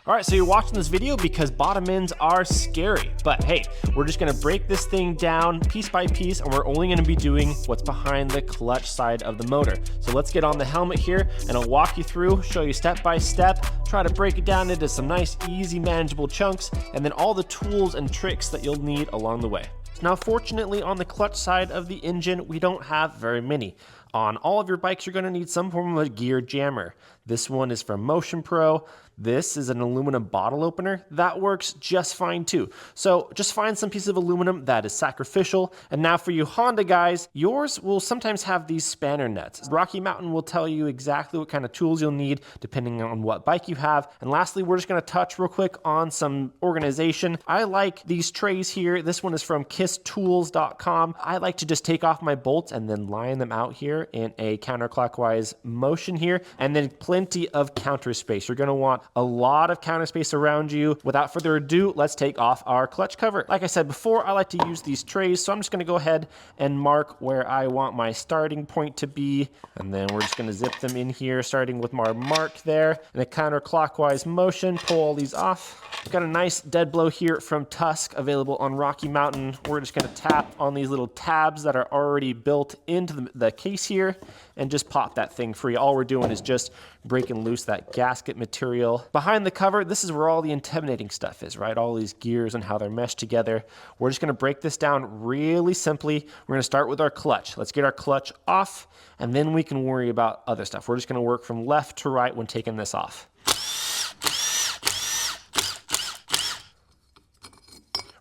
All right, so you're watching this video because bottom ends are scary, but hey, we're just gonna break this thing down piece by piece, and we're only gonna be doing what's behind the clutch side of the motor. So let's get on the helmet here, and I'll walk you through, show you step by step, try to break it down into some nice, easy, manageable chunks, and then all the tools and tricks that you'll need along the way. Now, fortunately, on the clutch side of the engine, we don't have very many. On all of your bikes, you're gonna need some form of a gear jammer. This one is from Motion Pro. This is an aluminum bottle opener. That works just fine too. So just find some piece of aluminum that is sacrificial. And now for you Honda guys, yours will sometimes have these spanner nuts. Rocky Mountain will tell you exactly what kind of tools you'll need depending on what bike you have. And lastly, we're just gonna touch real quick on some organization. I like these trays here. This one is from kisstools.com. I like to just take off my bolts and then line them out here in a counterclockwise motion here, and then plenty of counter space. You're gonna want a lot of counter space around you. Without further ado, let's take off our clutch cover. Like I said before, I like to use these trays, so I'm just gonna go ahead and mark where I want my starting point to be, and then we're just gonna zip them in here, starting with my mark there. In a counterclockwise motion, pull all these off. We've got a nice dead blow here from Tusk, available on Rocky Mountain. We're just gonna tap on these little tabs that are already built into the case here, and just pop that thing free. All we're doing is just breaking loose that gasket material. Behind the cover, this is where all the intimidating stuff is, right? All these gears and how they're meshed together. We're just gonna break this down really simply. We're gonna start with our clutch. Let's get our clutch off, and then we can worry about other stuff. We're just gonna work from left to right when taking this off.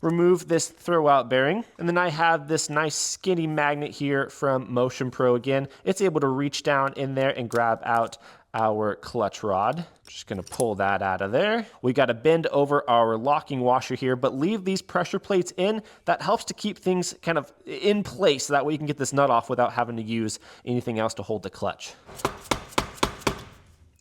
Remove this throwout bearing, and then I have this nice skinny magnet here from Motion Pro again. It's able to reach down in there and grab out our clutch rod. Just gonna pull that out of there. We gotta bend over our locking washer here, but leave these pressure plates in. That helps to keep things kind of in place, so that way you can get this nut off without having to use anything else to hold the clutch.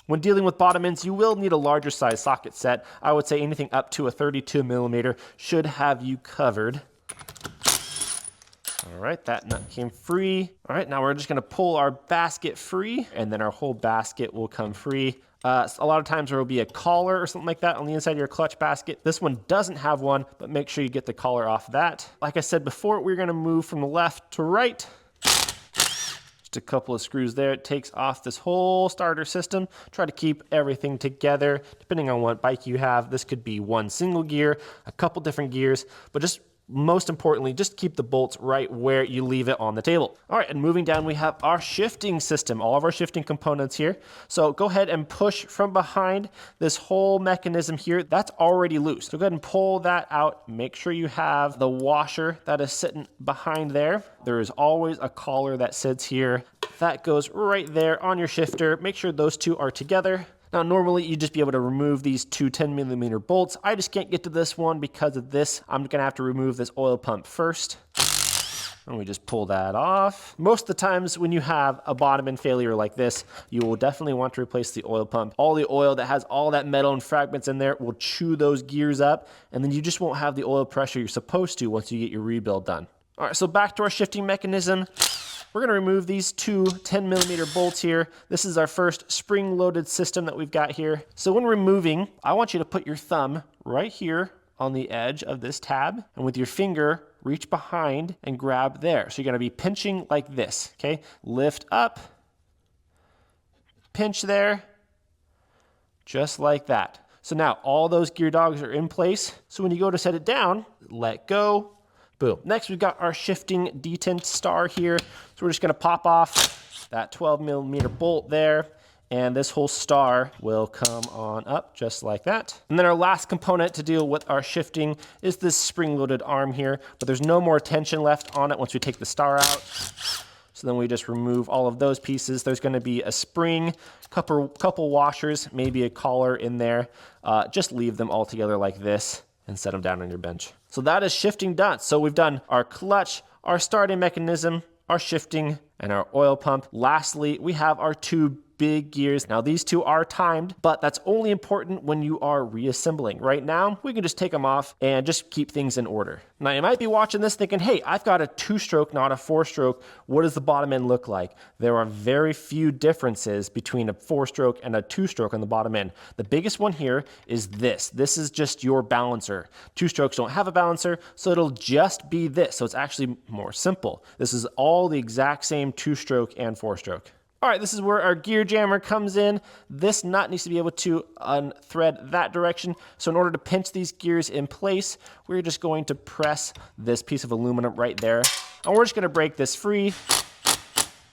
When dealing with bottom ends, you will need a larger size socket set. I would say anything up to a 32 millimeter should have you covered. All right, that nut came free. All right, now we're just gonna pull our basket free, and then our whole basket will come free. A lot of times there will be a collar or something like that on the inside of your clutch basket. This one doesn't have one, but make sure you get the collar off that. Like I said before, we're gonna move from the left to right. A couple of screws there. It takes off this whole starter system. Try to keep everything together. Depending on what bike you have, this could be one single gear, a couple different gears, but just most importantly, just keep the bolts right where you leave it on the table. All right, and moving down, we have our shifting system, all of our shifting components here. So go ahead and push from behind this whole mechanism here. That's already loose. So go ahead and pull that out. Make sure you have the washer that is sitting behind there. There is always a collar that sits here. That goes right there on your shifter. Make sure those two are together. Now, normally you'd just be able to remove these two 10 millimeter bolts. I just can't get to this one because of this. I'm gonna have to remove this oil pump first. And we just pull that off. Most of the times when you have a bottom end failure like this, you will definitely want to replace the oil pump. All the oil that has all that metal and fragments in there will chew those gears up, and then you just won't have the oil pressure you're supposed to once you get your rebuild done. All right, so back to our shifting mechanism. We're gonna remove these two 10 millimeter bolts here. This is our first spring-loaded system that we've got here. So when removing, I want you to put your thumb right here on the edge of this tab, and with your finger, reach behind and grab there. So you're gonna be pinching like this, okay? Lift up, pinch there, just like that. So now all those gear dogs are in place. So when you go to set it down, let go, boom. Next, we've got our shifting detent star here. So we're just gonna pop off that 12 millimeter bolt there, and this whole star will come on up just like that. And then our last component to deal with our shifting is this spring-loaded arm here, but there's no more tension left on it once we take the star out. So then we just remove all of those pieces. There's gonna be a spring, couple washers, maybe a collar in there. Just leave them all together like this and set them down on your bench. So that is shifting done. So we've done our clutch, our starting mechanism, our shifting, and our oil pump. Lastly, we have our two big gears. Now these two are timed, but that's only important when you are reassembling. Right now, we can just take them off and just keep things in order. Now you might be watching this thinking, hey, I've got a 2-stroke, not a 4-stroke. What does the bottom end look like? There are very few differences between a 4-stroke and a 2-stroke on the bottom end. The biggest one here is this. This is just your balancer. 2-strokes don't have a balancer, so it'll just be this. So it's actually more simple. This is all the exact same 2-stroke and 4-stroke. All right, this is where our gear jammer comes in. This nut needs to be able to unthread that direction. So in order to pinch these gears in place, we're just going to press this piece of aluminum right there. And we're just gonna break this free.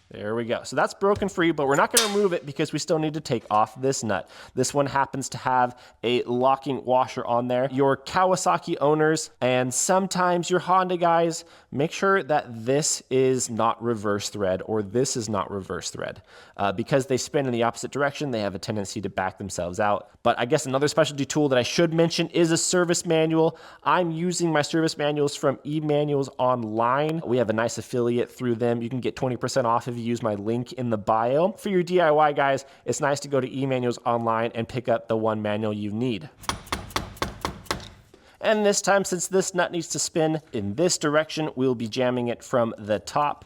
There we go. So that's broken free, but we're not going to remove it because we still need to take off this nut. This one happens to have a locking washer on there. Your Kawasaki owners and sometimes your Honda guys, make sure that this is not reverse thread or this is not reverse thread. Because they spin in the opposite direction, they have a tendency to back themselves out. But I guess another specialty tool that I should mention is a service manual. I'm using my service manuals from eManuals Online. We have a nice affiliate through them. You can get 20% off if you use my link in the bio. For your DIY guys, it's nice to go to eManuals Online and pick up the one manual you need. And this time, since this nut needs to spin in this direction, we'll be jamming it from the top.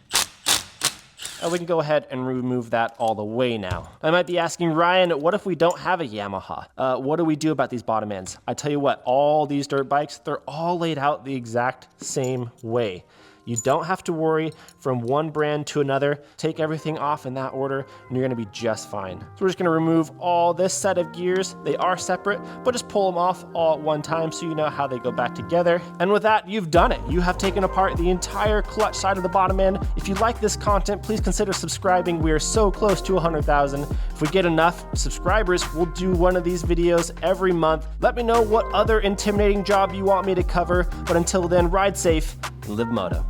And we can go ahead and remove that all the way now. I might be asking, Ryan, what if we don't have a Yamaha? What do we do about these bottom ends? I tell you what, all these dirt bikes, they're all laid out the exact same way. You don't have to worry from one brand to another. Take everything off in that order and you're gonna be just fine. So we're just gonna remove all this set of gears. They are separate, but just pull them off all at one time so you know how they go back together. And with that, you've done it. You have taken apart the entire clutch side of the bottom end. If you like this content, please consider subscribing. We are so close to 100,000. If we get enough subscribers, we'll do one of these videos every month. Let me know what other intimidating job you want me to cover. But until then, ride safe and live moto.